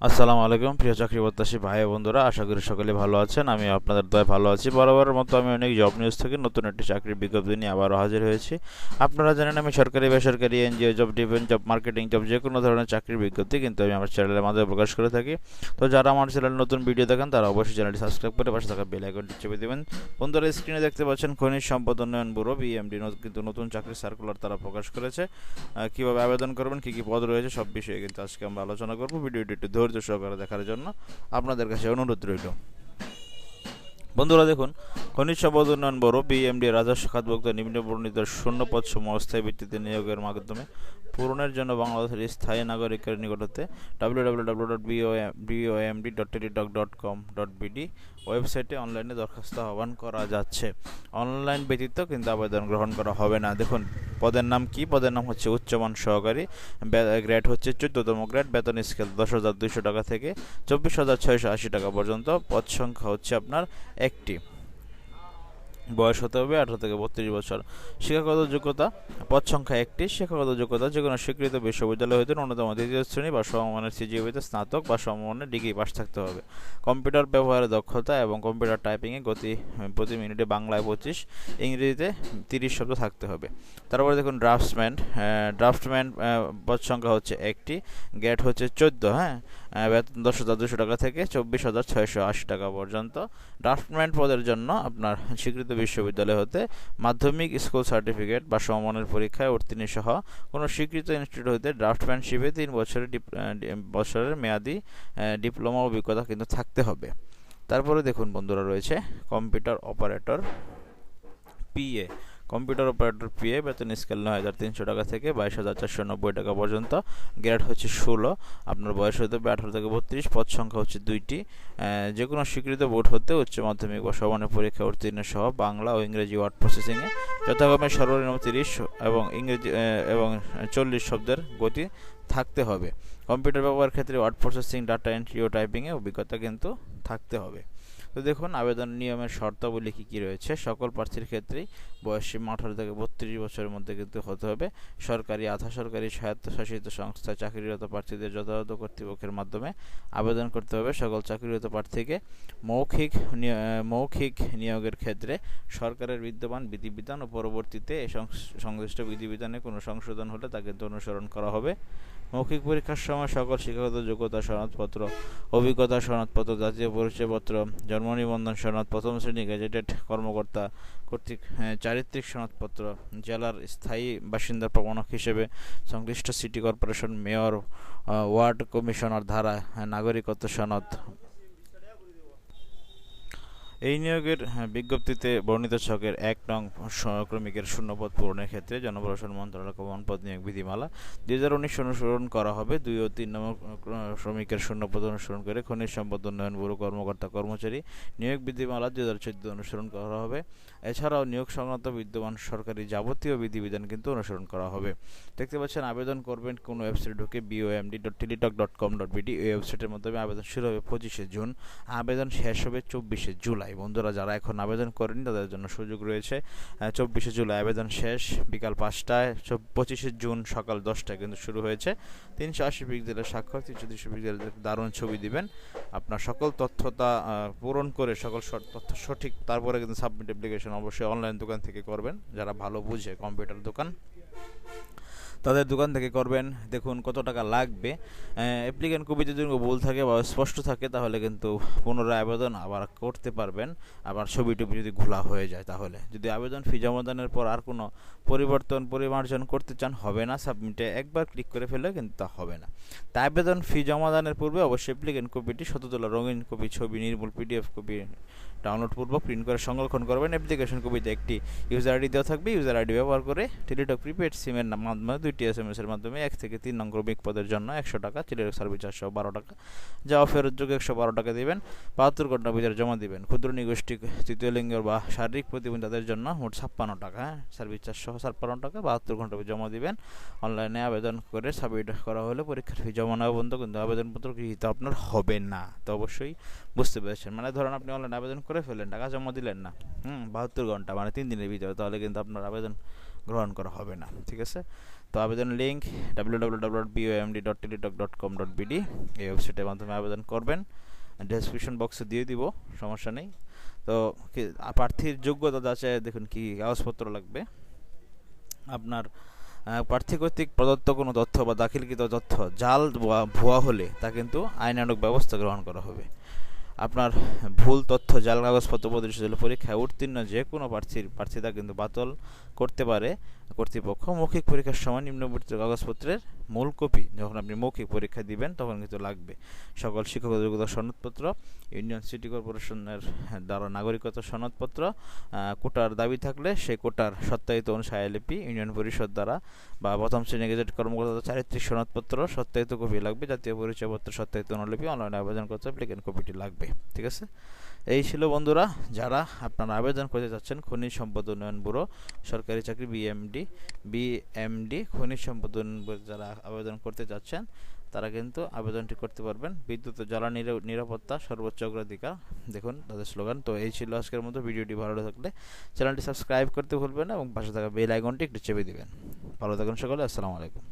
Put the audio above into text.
আসসালামু আলাইকুম প্রিয় চাকরি প্রত্যাশী ভাই ও বন্ধুরা, আশা করি সকলে ভালো আছেন। আমি আপনাদের দয়ায় ভালো আছি। বরাবরের মতো আমি অনেক জব নিউজ থেকে নতুন একটি চাকরির বিজ্ঞপ্তি নিয়ে আবারও হাজির হয়েছি। আপনারা জানেন আমি সরকারি বেসরকারি NGO job, defence job, marketing job, যে কোনো ধরনের চাকরির বিজ্ঞপ্তি কিন্তু আমি আমার চ্যানেলের মাধ্যমে প্রকাশ করে থাকি। তো যারা আমার চ্যানেলে নতুন ভিডিও দেখেন তারা অবশ্যই চ্যানেলটি সাবস্ক্রাইব করে পাশে থাকা বেল আইকনটি চেপে দেবেন। বন্ধুরা, স্ক্রিনে দেখতে পাচ্ছেন খনিজ সম্পদ উন্নয়ন ব্যুরো বিএমডি কিন্তু নতুন চাকরির সার্কুলার তারা প্রকাশ করেছে। কীভাবে আবেদন করবেন, কী কী পদ রয়েছে, সব বিষয়ে কিন্তু আজকে আমরা আলোচনা করব। ভিডিওটি একটু ধৈর্য সহকারে দেখার জন্য আপনাদের কাছে অনুরোধ রইল। বন্ধুরা দেখুন, খনিজ সম্পদ উন্নয়ন ব্যুরো বিএমডি রাজস্ব খাতভুক্ত নিম্নবর্ণিত শূন্যপদ সমূহ অস্থায়ী ভিত্তিতে নিয়োগের মাধ্যমে পূরণের জন্য বাংলাদেশের স্থায়ী নাগরিকের নিকট হতে www.bomd.teletalk.com.bd ওয়েবসাইটে অনলাইনে দরখাস্ত আহ্বান করা যাচ্ছে। অনলাইন ব্যতীত কিন্তু আবেদন গ্রহণ করা হবে না। দেখুন পদের নাম কি? পদের নাম হচ্ছে উচ্চমান সহকারী, গ্রেড হচ্ছে 14তম গ্রেড, বেতন স্কেল 10,200 টাকা থেকে 24,680 টাকা পর্যন্ত। পদ সংখ্যা হচ্ছে আপনার একটি। বয়স হতে হবে 18 থেকে 32 বছর। শিক্ষাগত যোগ্যতা, পদ সংখ্যা একটি। শিক্ষাগত যোগ্যতা যে কোনো স্বীকৃত বিশ্ববিদ্যালয় হতে ন্যূনতম দ্বিতীয় শ্রেণী বা সমমানের সিজিপিএতে স্নাতক বা সমমানের ডিগ্রি পাস থাকতে হবে। কম্পিউটার ব্যবহারে দক্ষতা এবং কম্পিউটার টাইপিংয়ে গতি প্রতি মিনিটে বাংলায় 25, ইংরেজিতে 30 শব্দ থাকতে হবে। তারপরে দেখুন ড্রাফটম্যান পদ সংখ্যা হচ্ছে একটি, গ্রেড হচ্ছে 14, বেতন 10,200 টাকা থেকে 24,680 টাকা পর্যন্ত। ড্রাফটম্যান পদের জন্য আপনার স্বীকৃত বিশ্ববিদ্যালয় হতে মাধ্যমিক স্কুল সার্টিফিকেট বা সমমানের পরীক্ষায় উত্তীর্ণ সহ কোনো স্বীকৃত ইনস্টিটিউট হতে ড্রাফটম্যানশিপে 3 বছরের মেয়াদি ডিপ্লোমা অভিজ্ঞতা কিন্তু থাকতে হবে। তারপরে দেখুন বন্ধুরা, রয়েছে computer operator PA. Computer operator PA বেতন স্কেল 9,300 টাকা থেকে 22,490 টাকা পর্যন্ত। গ্রেড হচ্ছে 16, আপনার বয়স হতে হবে 18 থেকে 32, পদ সংখ্যা হচ্ছে 2টি। যে কোনো স্বীকৃত বোর্ড হতে উচ্চ মাধ্যমিক বা সমমানের পরীক্ষা উত্তীর্ণ সহ বাংলা ও ইংরেজি ওয়ার্ড প্রসেসিংয়ে যথাক্রমে সর্বনিম্ন 30 এবং ইংরেজি এবং 40 শব্দের গতি থাকতে হবে। কম্পিউটার ব্যবহারের ক্ষেত্রে ওয়ার্ড প্রসেসিং, ডাটা এন্ট্রি ও টাইপিংয়ে অভিজ্ঞতা কিন্তু থাকতে হবে। তো দেখুন আবেদন নিয়মের শর্তাবলী কী কী রয়েছে। সকল প্রার্থীর ক্ষেত্রেই বয়সসীমা 18 থেকে 32 বছরের মধ্যে কিন্তু হতে হবে। সরকারি, আধা সরকারি, স্বায়ত্তশাসিত সংস্থায় চাকরিরত প্রার্থীদের যথাযথ কর্তৃপক্ষের মাধ্যমে আবেদন করতে হবে। সকল চাকরিরত প্রার্থীকে মৌখিক নিয়োগের ক্ষেত্রে সরকারের বিদ্যমান বিধিবিধান ও পরবর্তীতে এই সংশ্লিষ্ট বিধিবিধানে কোনো সংশোধন হলে তা কিন্তু অনুসরণ করা হবে। মৌখিক পরীক্ষার সময় সকল শিক্ষাগত যোগ্যতা সনদপত্র, অভিজ্ঞতা সনদপত্র, জাতীয় পরিচয়পত্র, জন্ম নিবন্ধন সনদ, প্রথম শ্রেণী গেজেটেড কর্মকর্তা কর্তৃক চারিত্রিক সনদপত্র, জেলার স্থায়ী বাসিন্দার প্রমাণক হিসেবে সংশ্লিষ্ট city corporation, mayor, ward commissioner ধারা, নাগরিকত্ব সনদ। এই নিয়োগের বিজ্ঞপ্তিতে বর্ণিত ছকের 1 নং শ্রমিকের শূন্যপদ পূরণের ক্ষেত্রে জনপ্রশাসন মন্ত্রণালয় গণপদ নিয়োগ বিধিমালা 2019 অনুসরণ করা হবে। 2 ও 3 নং শ্রমিকের শূন্যপদ অনুসরণ করে খনিজ সম্পদ উন্নয়ন ব্যুরো কর্মকর্তা কর্মচারী নিয়োগ বিধিমালা 2014 অনুসরণ করা হবে। এছাড়াও নিয়োগ সংক্রান্ত বিদ্যমান সরকারি যাবতীয় বিধিবিধান কিন্তু অনুসরণ করা হবে। দেখতে পাচ্ছেন আবেদন করবেন কোন ওয়েবসাইটে ঢুকে bomd.teletalk.com.bd। এই ওয়েবসাইটের মাধ্যমে আবেদন শুরু হবে 25শে জুন, আবেদন শেষ হবে 24শে জুলাই। বন্ধুরা, যারা এখন আবেদন করেনি তাদের জন্য সুযোগ রয়েছে। 24শে জুলাই আবেদন শেষ বিকাল 5টায়, 25শে জুন সকাল 10টায় কিন্তু শুরু হয়েছে। 380 পিক্সেলের স্বাক্ষর, 330 পিক্সেলের দারুণ ছবি দিবেন। আপনার সকল তথ্যতা পূরণ করে সকল তথ্য সঠিক, তারপরে কিন্তু সাবমিট অ্যাপ্লিকেশন অবশ্যই অনলাইন দোকান থেকে করবেন। যারা ভালো বুঝে কম্পিউটার দোকান, তাদের দোকান থেকে করবেন। দেখুন কত টাকা লাগবে। অ্যাপ্লিকেন্ট কপি যদি ভুল থাকে বা স্পষ্ট থাকে তাহলে কিন্তু পুনরায় আবেদন আবার করতে পারবেন। আবার ছবি টবি যদি ঘোলা হয়ে যায়, তাহলে যদি আবেদন ফি জমাদানের পর আর কোনো পরিমার্জন করতে চান হবে না। সাবমিটে একবার ক্লিক করে ফেললে কিন্তু তা হবে না। তাই আবেদন ফি জমাদানের পূর্বে অবশ্যই অ্যাপ্লিকেন্ট কপিটি তোলা রঙিন কপি, ছবি, নির্মূল পিডিএফ কপি ডাউনলোড পূর্বক প্রিন্ট করে সংরক্ষণ করবেন। অ্যাপ্লিকেশন কপিতে একটি ইউজার আইডি দেওয়া থাকবে। ইউজার আইডি ব্যবহার করে টেলিটক প্রিপেড সিমের মাধ্যমে 2টি SMS এর মাধ্যমে 1 থেকে 3 নং ক্রমিক পদের জন্য 100 টাকা, টেলিটক সার্ভিস 412 টাকা, যাওয়া ফেরতযোগ্য 112 টাকা দিবেন। 72 ঘন্টার ভিতরে জমা দিবেন। ক্ষুদ্র নিগোষ্ঠী, তৃতীয় লিঙ্গের বা শারীরিক প্রতিবন্ধীদের জন্য মোট 56 টাকা, সার্ভিস 456 টাকা, 72 ঘন্টা জমা দিবেন। অনলাইনে আবেদন করে সাবমিট করা হলে পরীক্ষার ফি জমা নেওয়া পর্যন্ত কিন্তু আবেদনপত্র গৃহীত আপনার হবে না। তো অবশ্যই বুঝতে পেরেছেন। মানে ধরুন আপনি অনলাইনে আবেদন করে ফেললেন, টাকা জমা দিলেন না 72 ঘন্টা মানে 3 দিনের ভিতরে, তাহলে কিন্তু আপনার আবেদন গ্রহণ করা হবে না। ঠিক আছে? তো আবেদনের লিঙ্ক www.bomd.teletalk.com.bd এই ওয়েবসাইটের মাধ্যমে আবেদন করবেন। ডেসক্রিপশন বক্সে দিয়ে দিব, সমস্যা নেই। তো প্রার্থীর যোগ্যতা যাচাই দেখুন কি কাগজপত্র লাগবে। আপনার প্রার্থী কর্তৃক প্রদত্ত কোনো তথ্য বা দাখিলকৃত তথ্য জাল বা ভুয়া হলে তা কিন্তু আইনানুগ ব্যবস্থা গ্রহণ করা হবে। আপনার ভুল তথ্য জাল কাগজপত্র প্রদর্শিত হলে পরীক্ষায় উত্তীর্ণ যে কোনো প্রার্থীতা কিন্তু বাতিল করতে পারে কর্তৃপক্ষ। মৌখিক পরীক্ষার সময় নিম্নবর্ণিত কাগজপত্রের মূল কপি যখন আপনি মৌখিক পরীক্ষা দিবেন তখন কিন্তু লাগবে। সকল শিক্ষক যোগ্যতা সনদপত্র, ইউনিয়ন সিটি কর্পোরেশনের দ্বারা নাগরিকত্ব সনদপত্র, কোটার দাবি থাকলে সেই কোটার সত্যায়িত অনুসারী ইউনিয়ন পরিষদ দ্বারা বা প্রথম শ্রেণী গেজেট কর্মকর্তা চারিত্রিক সনদপত্র সত্যায়িত কপি লাগবে। জাতীয় পরিচয়পত্র সত্যায়িত অনুলিপি অনলাইনে আবেদন করতে অ্যাপ্লিকেন্ট কপিটি লাগবে। ঠিক আছে, এই ছিল বন্ধুরা যারা আপনারা আবেদন করতে যাচ্ছেন খনিজ সম্পদ উন্নয়ন ব্যুরো সরকারি চাকরি বিএমডি খনিজ সম্পদ উন্নয়ন ব্যুরো যারা আবেদন করতে যাচ্ছেন তারা কিন্তু আবেদনটি করতে পারবেন। বিদ্যুৎ ও জ্বালানি নিরাপত্তা সর্বোচ্চ অগ্রাধিকার, দেখুন তাদের স্লোগান। তো এই ছিল আজকের মতো। ভিডিওটি ভালো থাকলে চ্যানেলটি সাবস্ক্রাইব করতে ভুলবেন না এবং পাশে থাকা বেল আইকনটি একটু চেপে দিবেন। ভালো থাকুন সকলে, আসসালামু আলাইকুম।